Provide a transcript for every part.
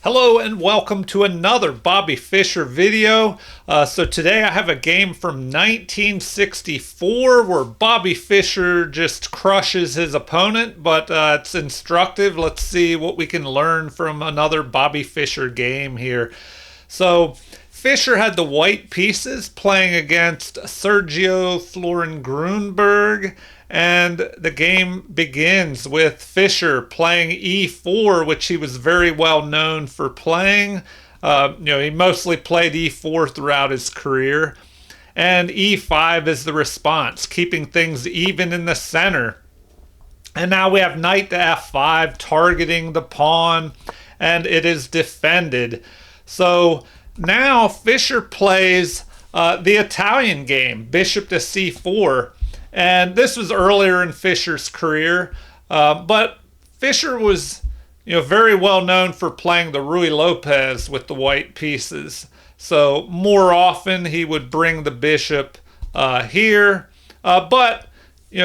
Hello and welcome to another Bobby Fischer video. So today I have a game from 1964 where Bobby Fischer just crushes his opponent, but it's instructive. Let's see what we can learn from another Bobby Fischer game here. So Fischer had the white pieces playing against Sergio Florin Grunberg, and the game begins with Fischer playing e4, which he was very well known for playing. He mostly played e4 throughout his career. And e5 is the response, keeping things even in the center. And now we have knight to f5, targeting the pawn, and it is defended. So now Fischer plays the Italian game, bishop to c4. And this was earlier in Fischer's career, but Fischer was, very well known for playing the Ruy Lopez with the white pieces. So more often he would bring the bishop here, but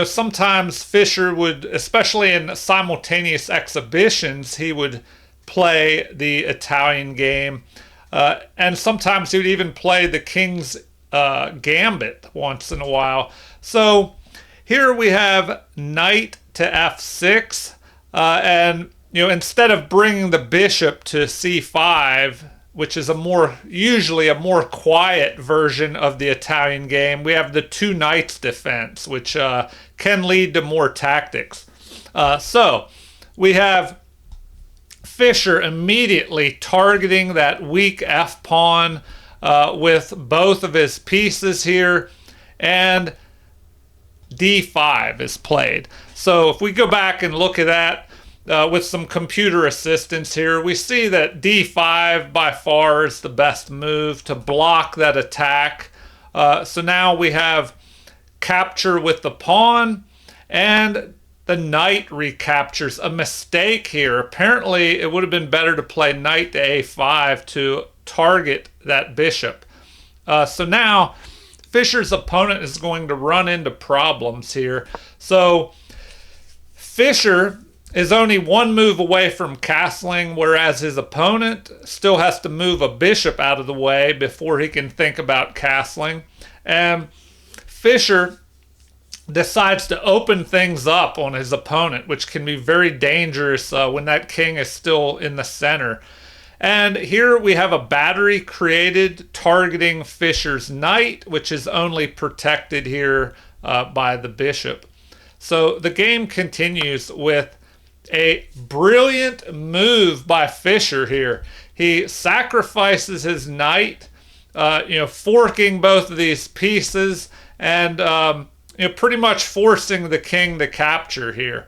sometimes Fischer would, especially in simultaneous exhibitions, he would play the Italian game, and sometimes he would even play the King's Gambit once in a while. So here we have knight to f6, and instead of bringing the bishop to c5, which is usually a more quiet version of the Italian game, we have the two knights defense, which can lead to more tactics. So we have Fischer immediately targeting that weak f pawn with both of his pieces here, and d5 is played. So if we go back and look at that with some computer assistance here, we see that d5 by far is the best move to block that attack. So now we have capture with the pawn, and the knight recaptures. A mistake here. Apparently it would have been better to play knight to a5 to target that bishop. So now Fischer's opponent is going to run into problems here. So Fischer is only one move away from castling, whereas his opponent still has to move a bishop out of the way before he can think about castling. And Fischer decides to open things up on his opponent, which can be very dangerous when that king is still in the center. And here we have a battery created targeting Fischer's knight, which is only protected here by the bishop. So the game continues with a brilliant move by Fischer here. He sacrifices his knight, forking both of these pieces, and pretty much forcing the king to capture here.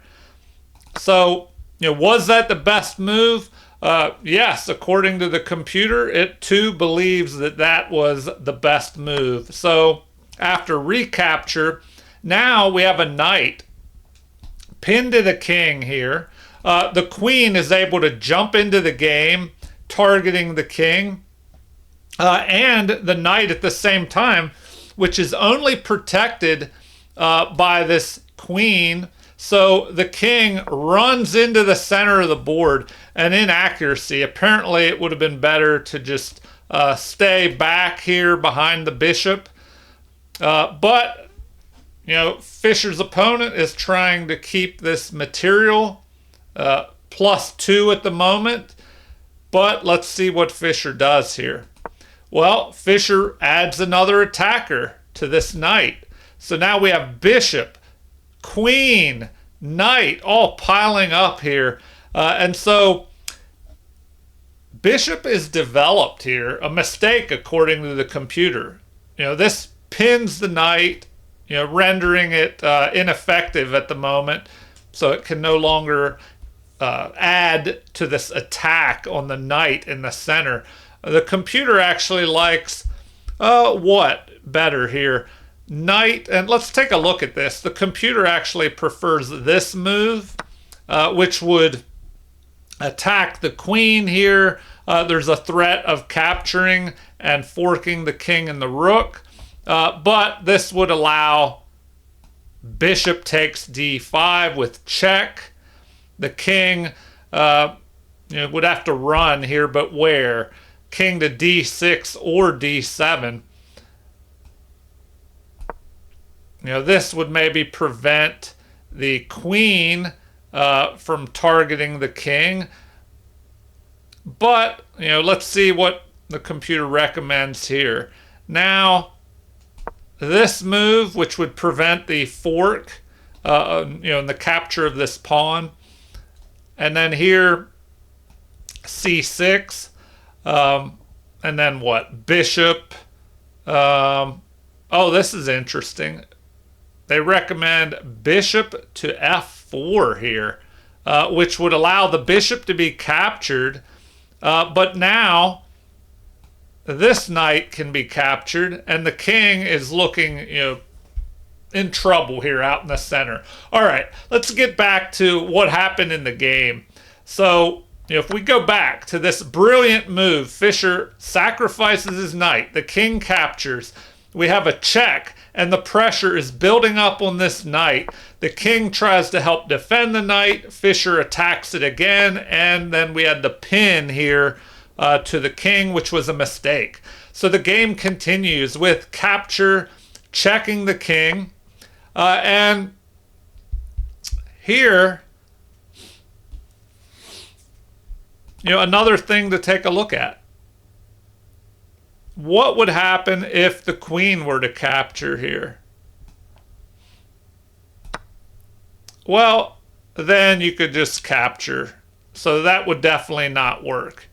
So, was that the best move? Yes, according to the computer, it too believes that that was the best move. So after recapture, now we have a knight pinned to the king here. The queen is able to jump into the game, targeting the king, and the knight at the same time, which is only protected by this queen. So the king runs into the center of the board, an inaccuracy. Apparently it would have been better to just stay back here behind the bishop. But Fischer's opponent is trying to keep this material +2 at the moment. But let's see what Fischer does here. Well, Fischer adds another attacker to this knight. So now we have bishop, queen, knight, all piling up here. And so bishop is developed here, a mistake according to the computer. This pins the knight, rendering it ineffective at the moment, so it can no longer add to this attack on the knight in the center. The computer actually likes what better here? Knight, and let's take a look at this. The computer actually prefers this move, which would attack the queen here. There's a threat of capturing and forking the king and the rook, but this would allow bishop takes d5 with check. The king would have to run here, but where? King to d6 or d7. This would maybe prevent the queen from targeting the king. But, let's see what the computer recommends here. Now, this move, which would prevent the fork, and the capture of this pawn. And then here, c6. And then what? Bishop. Oh, this is interesting. They recommend bishop to f4 here, which would allow the bishop to be captured. But now this knight can be captured, and the king is looking, in trouble here out in the center. All right, let's get back to what happened in the game. So, if we go back to this brilliant move, Fischer sacrifices his knight, the king captures, we have a check, and the pressure is building up on this knight. The king tries to help defend the knight, Fischer attacks it again, and then we had the pin here to the king, which was a mistake. So the game continues with capture, checking the king, and here, another thing to take a look at. What would happen if the queen were to capture here? Well, then you could just capture. So that would definitely not work.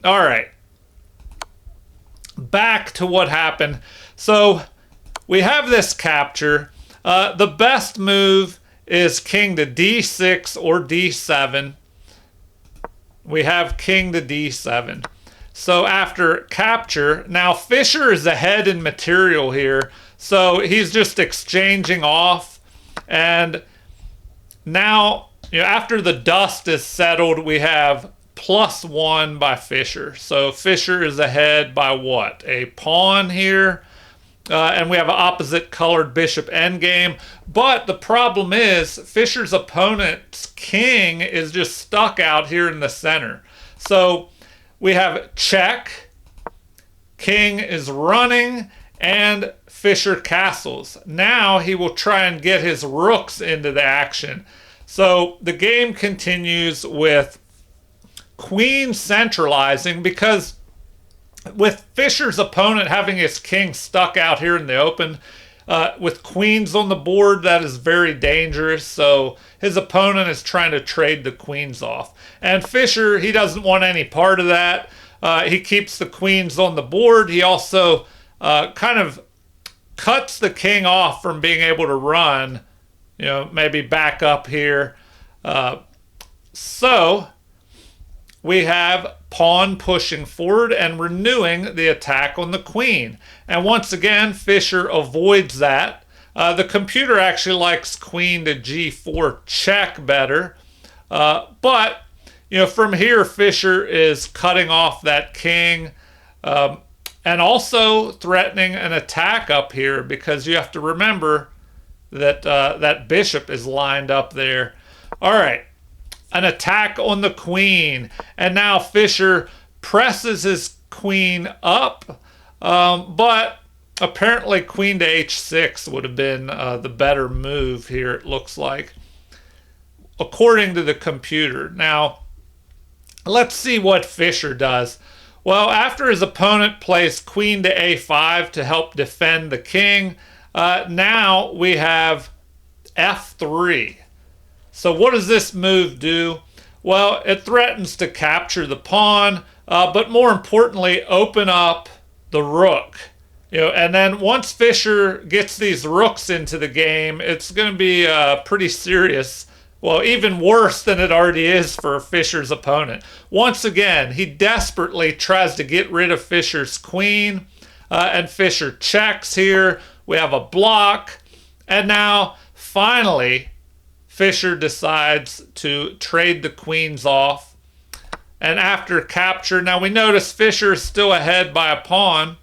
All right. Back to what happened. So we have this capture. The best move is king to d6 or d7. We have king to d7. So after capture, now Fischer is ahead in material here. So he's just exchanging off. And now, after the dust is settled, we have +1 by Fischer. So Fischer is ahead by what? A pawn here. And we have an opposite colored bishop endgame. But the problem is Fischer's opponent's king is just stuck out here in the center. So we have check, king is running, and Fischer castles. Now he will try and get his rooks into the action. So the game continues with queen centralizing, because with Fischer's opponent having his king stuck out here in the open, with queens on the board, that is very dangerous. So his opponent is trying to trade the queens off. And Fischer, he doesn't want any part of that. He keeps the queens on the board. He also kind of cuts the king off from being able to run, maybe back up here. So we have pawn pushing forward and renewing the attack on the queen. And once again, Fischer avoids that. The computer actually likes queen to g4 check better. But, from here, Fischer is cutting off that king and also threatening an attack up here, because you have to remember that that bishop is lined up there. All right. An attack on the queen, and now Fischer presses his queen up, but apparently queen to h6 would have been the better move here, it looks like, according to the computer. Now, let's see what Fischer does. Well, after his opponent plays queen to a5 to help defend the king, now we have f3. So what does this move do? Well, it threatens to capture the pawn, but more importantly, open up the rook. And then once Fischer gets these rooks into the game, it's going to be pretty serious. Well, even worse than it already is for Fischer's opponent. Once again, he desperately tries to get rid of Fischer's queen, and Fischer checks here. We have a block, and now finally Fischer decides to trade the queens off. And after capture, now we notice Fischer is still ahead by a pawn,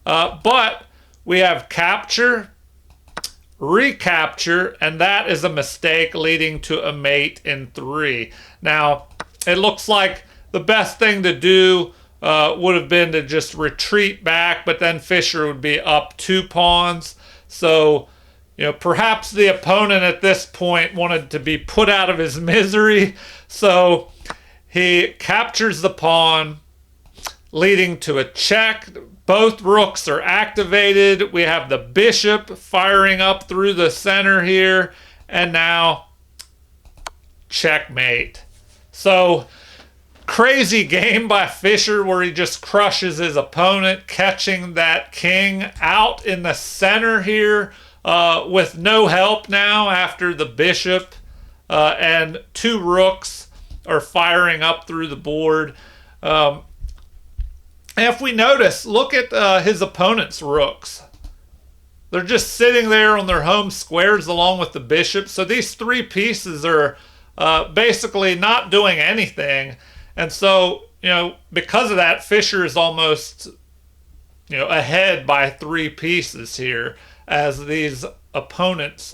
but we have capture, recapture, and that is a mistake, leading to a mate in 3. Now, it looks like the best thing to do would have been to just retreat back, but then Fischer would be up 2 pawns. So, perhaps the opponent at this point wanted to be put out of his misery. So he captures the pawn, leading to a check. Both rooks are activated. We have the bishop firing up through the center here. And now, checkmate. So, crazy game by Fischer where he just crushes his opponent, catching that king out in the center here with no help now after the bishop and 2 rooks are firing up through the board. And if we notice, look at his opponent's rooks. They're just sitting there on their home squares along with the bishop. So these 3 pieces are basically not doing anything. And so, because of that, Fischer is almost, ahead by 3 pieces here as these opponents'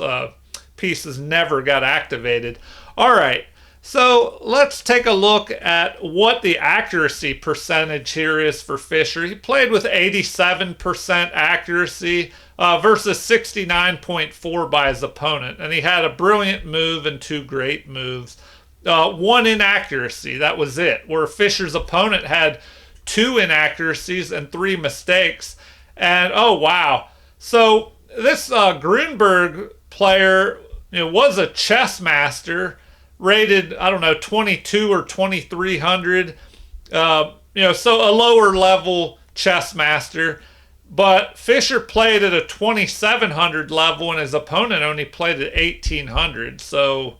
pieces never got activated. All right. So let's take a look at what the accuracy percentage here is for Fischer. He played with 87% accuracy versus 69.4 by his opponent. And he had a brilliant move and 2 great moves. 1 inaccuracy, that was it. Where Fischer's opponent had 2 inaccuracies and 3 mistakes. And oh wow. So this Grunberg player was a chess master, rated, 22 or 2300. So a lower level chess master. But Fischer played at a 2700 level and his opponent only played at 1800. So,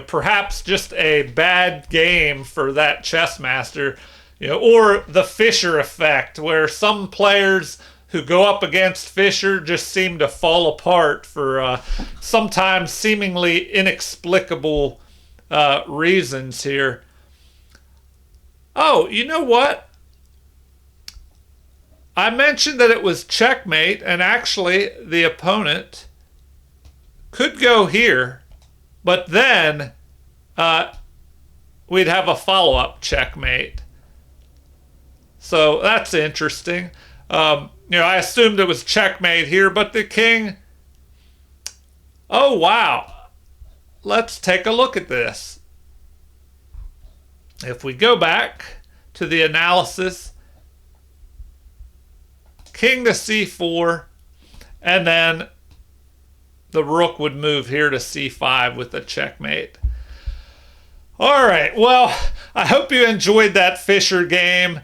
perhaps just a bad game for that chess master, or the Fischer effect where some players who go up against Fischer just seem to fall apart for sometimes seemingly inexplicable reasons here. Oh, you know what? I mentioned that it was checkmate, and actually the opponent could go here, but then we'd have a follow-up checkmate. So that's interesting. I assumed it was checkmate here, but the king... Oh, wow. Let's take a look at this. If we go back to the analysis, king to c4, and then the rook would move here to c5 with a checkmate. All right, well, I hope you enjoyed that Fischer game.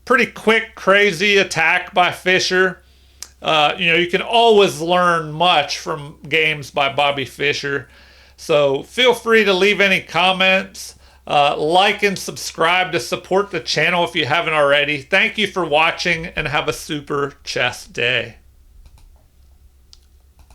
Pretty quick, crazy attack by Fischer. You can always learn much from games by Bobby Fischer. So feel free to leave any comments. Like and subscribe to support the channel if you haven't already. Thank you for watching and have a super chess day.